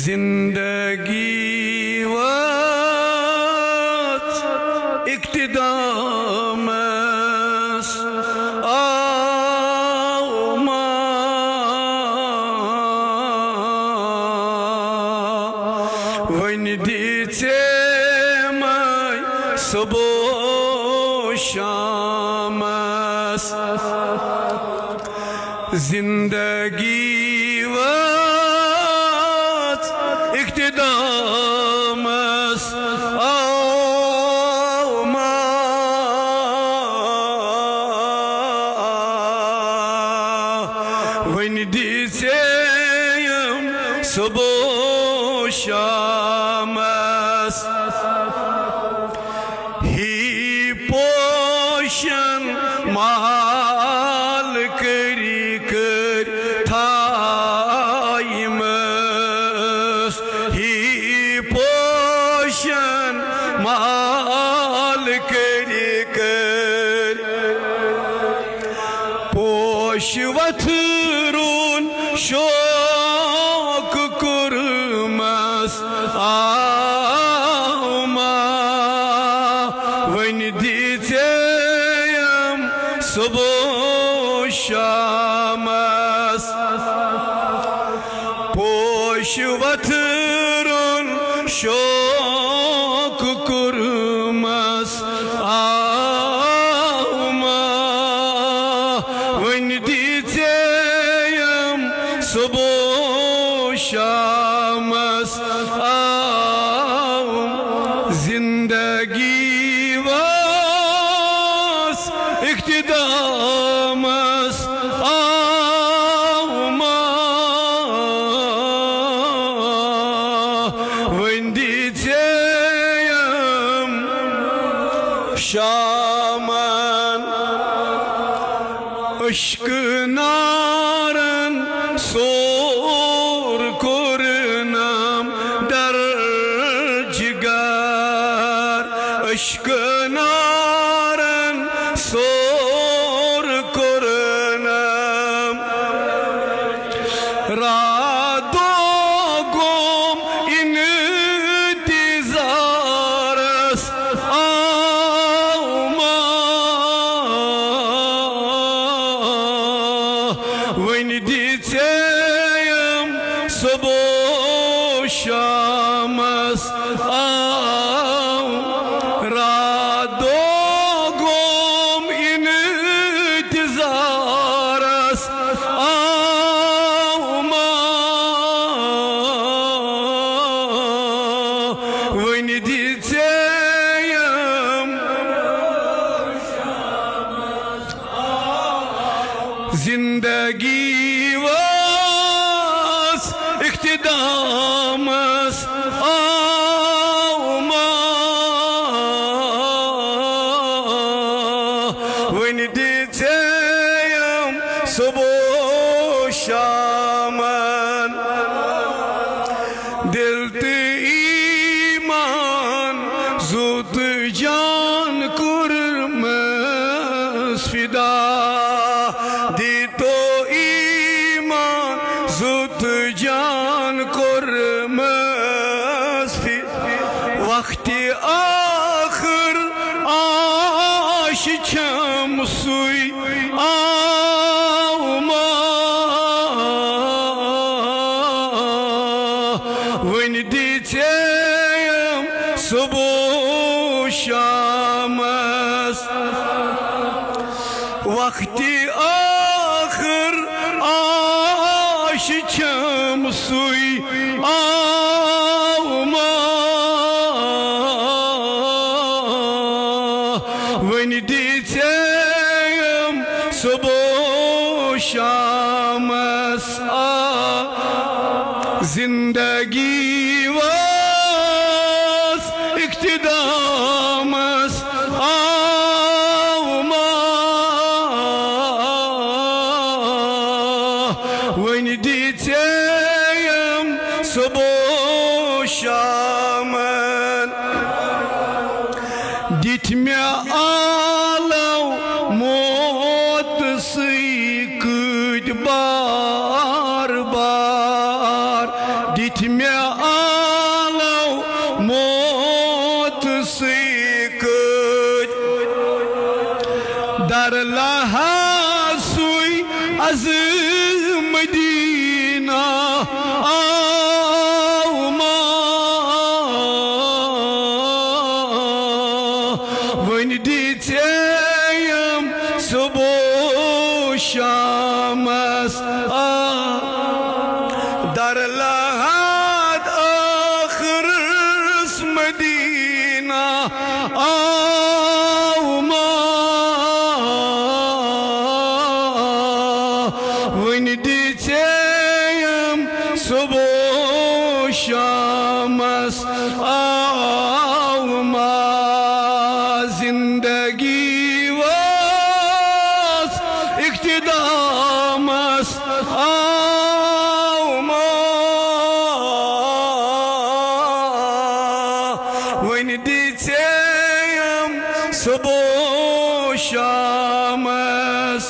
जिंदगी वत इक्तिदामस आउमा वन दीचे मैं सुबह शामस जिंदगी इक्तिदामस आउमा वन दीचेयम सुबह शामस ही पोशन माल करी कर थाइमस ही पोशन माल करी कर पोश वथरून शोक कुरमस आउमा वन दीचेयम सुबह शामस पोश वथरून शोक कुरमस आउमा वन दीचेयम सुबह शामस आउम जिंदगी वास इक्तिदामस आउमा वन दीचेयम शामन अश्क नारन सोर कुरनम दर जिगर अश्क नारन सोर कुरनम रादो गोम इंतज़ारस आउमा वन दीचेयम सुबह शामस आउम रादो गोम इंतज़ारस आउमा वन दीचेयम जिंदगी वास इक्तिदामस आउमा वन दीचेयम सुबह शामन दिल ते ईमान जुत जान कुरमस फिदा दीतो ईमान जुत जान कुरमस वक्त आखिर आश छम सुई आउमा वन दीचेयम सुबह शामस वक्त आखिर आश छम सुई आउमा वन दीचेयम सुबह शामस जिंदगी वास इक्तिदामस आउमा वन दीचेयम सुबह shaman ditme alav mot sıkıd bar bar ditme alau mot sikut dar lahasui az Medina auma vinditeyam subu shamas dar lahad akhris Medina auma vinditeyam subu shamas auma zindagi was iktidamas auma vinditeyam subu shamas